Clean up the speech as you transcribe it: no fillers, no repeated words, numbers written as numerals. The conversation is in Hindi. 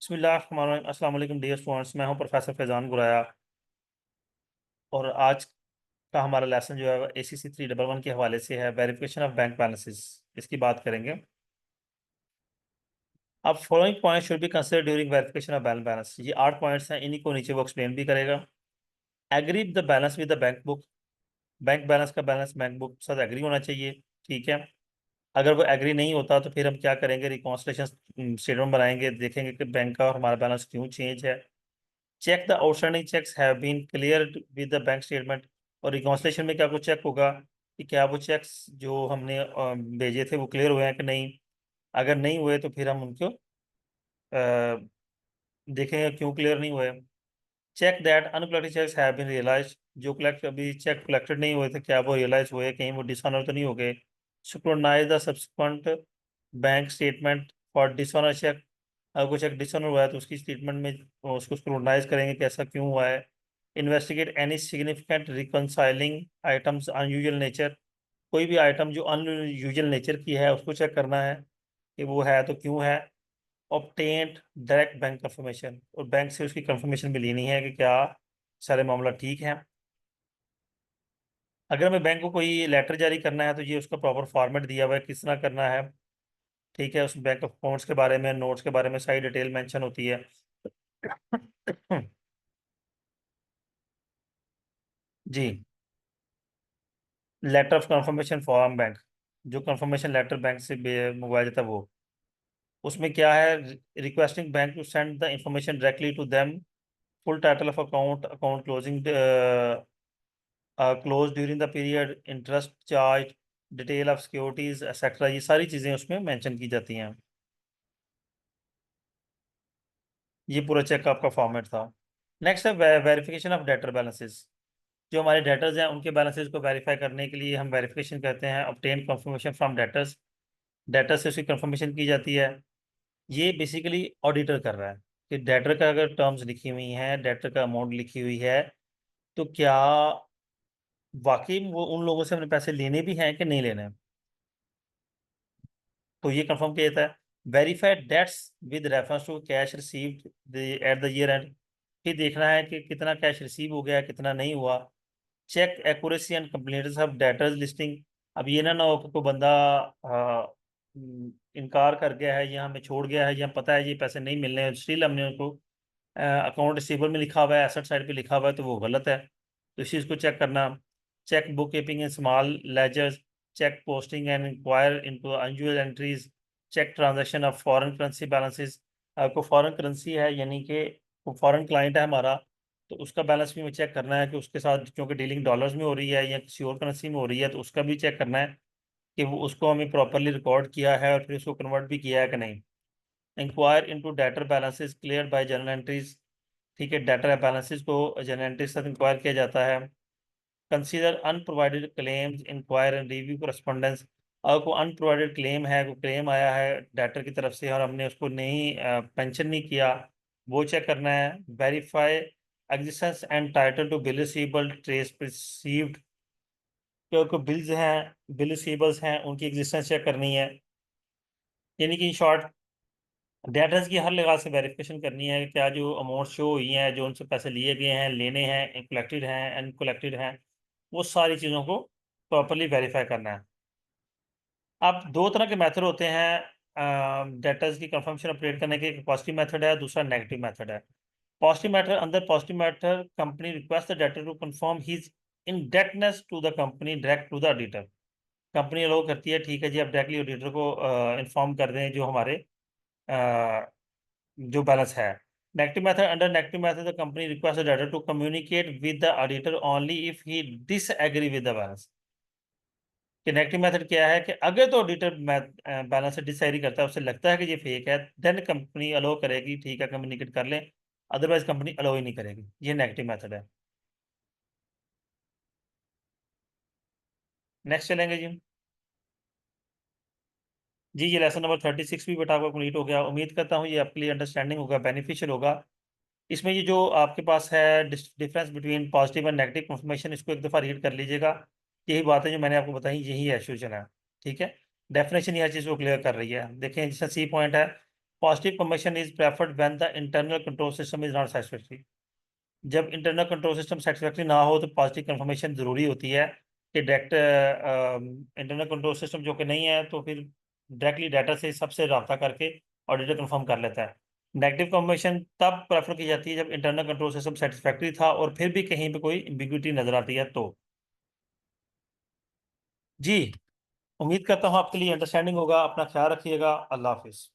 बिस्मिल्लाह अस्सलाम वालेकुम डियर स्टूडेंट्स। मैं हूं प्रोफेसर फैज़ान गुराया और आज का हमारा लेसन जो है ACC 311 के हवाले से है, वेरिफिकेशन ऑफ बैंक बैलेंसेस। इसकी बात करेंगे। अब following point should be consider during verification of bank balance. ये 8 पॉइंट्स हैं, इन्हीं को नीचे वो एक्सप्लेन भी करेगा। Agree the balance with the bank book. Bank balance का बैलेंस बैंक बुक के साथ एग्री होना चाहिए। ठीक है। अगर वो एग्री नहीं होता तो फिर हम क्या करेंगे, रिकॉन्सिलेशन स्टेटमेंट बनाएंगे, देखेंगे कि बैंक का और हमारा बैलेंस क्यों चेंज है। Check the outstanding cheques have been clear with the bank statement. और रिकॉन्सिलेशन में क्या कुछ चेक होगा कि क्या वो चेक्स जो हमने भेजे थे वो क्लियर हुए हैं कि नहीं। अगर नहीं हुए तो फिर हम उनको देखेंगे क्यों क्लियर नहीं हुए। Check that uncollected cheques have been realise. जो कलेक्ट अभी चेक कलेक्टेड नहीं हुए थे क्या वो रियलाइज हुए, कहीं वो डिसऑनर तो नहीं हो गए। Synchronise the subsequent bank statement for dishonour cheque. अगर कोई चेक डिसऑनर हुआ है तो उसकी स्टेटमेंट में उसको स्क्रूटनाइज करेंगे कि ऐसा क्यों हुआ है। Investigate any significant reconciling items unusual nature. कोई भी आइटम जो अनयूजुअल नेचर की है उसको चेक करना है कि वो है तो क्यों है। ऑब्टेन्ड डायरेक्ट बैंक कंफर्मेशन, और बैंक से उसकी कंफर्मेशन भी लेनी है कि क्या सारे मामला ठीक है। अगर हमें बैंक को कोई लेटर जारी करना है तो ये उसका प्रॉपर फॉर्मेट दिया हुआ है किस तरह करना है। ठीक है, उस बैंक अकाउंट्स के बारे में, नोट्स के बारे में सारी डिटेल मेंशन होती है। जी। Letter of confirmation from bank, जो कंफर्मेशन लेटर बैंक से मंगवाया जाता है वो, उसमें क्या है, requesting bank to send the information directly to them. Full title of account, account closing, close during the period, interest charge, detail of securities etcetera, ये सारी चीज़ें उसमें मेंशन की जाती हैं। ये पूरा चेक आपका फॉर्मेट था। नेक्स्ट है वेरिफिकेशन ऑफ डेटर बैलेंसेस। जो हमारे डेटर्स हैं उनके बैलेंसेस को वेरीफाई करने के लिए हम वेरिफिकेशन करते हैं, obtain confirmation from debtors. Debtor से उसकी कंफर्मेशन की जाती है। ये बेसिकली ऑडिटर कर रहा है कि डेटर का अगर टर्म्स लिखी हुई हैं, डेटर का अमाउंट लिखी हुई है, तो क्या वाकई में वो उन लोगों से हमने पैसे लेने भी हैं कि नहीं लेने हैं। तो ये कंफर्म किया जाता है। Verified dates with reference to cash received at the year end. फिर देखना है कि कितना कैश रिसीव हो गया, कितना नहीं हुआ। Check accuracy and completeness of debtors listing. अब ये ना हो कि कोई बंदा इनकार कर गया है या हमें छोड़ गया है या पता है ये पैसे नहीं मिलने हैं, स्टिल हमने उनको अकाउंट रिसीवेबल में लिखा हुआ है, एसेट साइड पे लिखा हुआ है, तो वो गलत है। तो इस चीज़ को चेक करना। Check bookkeeping in small ledgers. Check posting and enquire into unusual entries. Check transaction of foreign currency balances. को फॉरेन करेंसी है यानी कि फॉरेन क्लाइंट है हमारा, तो उसका बैलेंस भी हमें चेक करना है कि उसके साथ क्योंकि डीलिंग डॉलर्स में हो रही है या किसी और करेंसी में हो रही है, तो उसका भी चेक करना है कि वो उसको हमें प्रॉपरली रिकॉर्ड किया है और फिर उसको कन्वर्ट भी किया है कि नहीं। Inquire into debtor balances clear by journal entries. ठीक है, डेटर बैलेंसेस को जर्नल एंट्रीज से इंक्वायर किया जाता है। Consider unprovided claims, inquire and review correspondence. अगर कोई अनप्रोवाइडेड क्लेम है, कोई क्लेम आया है डेटर की तरफ से और हमने उसको नहीं पेंशन नहीं किया, वो चेक करना है। Verify existence and title to bill receivable trace received. कोई बिल्स हैं, बिल रिसीवेबल्स हैं, उनकी एग्जिस्टेंस चेक करनी है। यानी कि इन शॉर्ट डेटर्स की हर लिहाज से वेरिफिकेशन करनी है कि क्या जो अमाउंट शो हुई हैं, जो उनसे पैसे लिए गए हैं, लेने हैं, कलेक्टेड हैं, अनकलेक्टेड हैं, वो सारी चीज़ों को प्रॉपरली वेरीफाई करना है। अब दो तरह के मेथड होते हैं डेटर्स की कंफर्मेशन अपडेट करने के, एक पॉजिटिव मेथड है, दूसरा नेगेटिव मेथड है। पॉजिटिव मेथड, अंदर positive method company request the debtor to confirm his indebtedness to the company direct to the auditor. Company allow करती है, ठीक है जी, आप डायरेक्टली ऑडिटर को इन्फॉर्म कर दें जो हमारे अ, जो बैलेंस है। Negative method, under negative method the company request the debtor to communicate with the auditor only if he disagree with the balance. कि नेगेटिव मेथड क्या है कि अगर तो ऑडिटर बैलेंस से डिसएग्री करता है, उसे लगता है कि ये फेक है, देन कंपनी अलाउ करेगी, ठीक है कम्युनिकेट कर लें, अदरवाइज कंपनी अलाउ ही नहीं करेगी। ये नेगेटिव मेथड है। नेक्स्ट चलेंगे जी। जी, ये लेसन नंबर 36 भी बेटा आपका कंप्लीट हो गया। उम्मीद करता हूँ ये आपके लिए अंडरस्टैंडिंग होगा, बेनिफिशियल होगा। इसमें ये जो आपके पास है difference between positive and negative confirmation, इसको एक दफ़ा रीड कर लीजिएगा। यही बात है जो मैंने आपको बताई, यही एसोसिएशन है। ठीक है, डेफिनेशन ये हर चीज़ को क्लियर कर रही है। देखें जैसे सी पॉइंट है, positive confirmation is preferred when the internal control system is not satisfactory. जब इंटरनल कंट्रोल सिस्टम सेटिस्फैक्टरी ना हो तो पॉजिटिव कंफर्मेशन जरूरी होती है कि डायरेक्ट इंटरनल कंट्रोल सिस्टम जो कि नहीं है तो फिर डायरेक्टली डाटा से सबसे रब्ता करके ऑडिटर कंफर्म कर लेता है। नेगेटिव कंफर्मेशन तब प्रेफर की जाती है जब इंटरनल कंट्रोल सिस्टम सेटिस्फैक्टरी था और फिर भी कहीं पे कोई एम्बिग्युइटी नजर आती है तो। जी, उम्मीद करता हूँ आपके लिए अंडरस्टैंडिंग होगा। अपना ख्याल रखिएगा। अल्लाह हाफिज।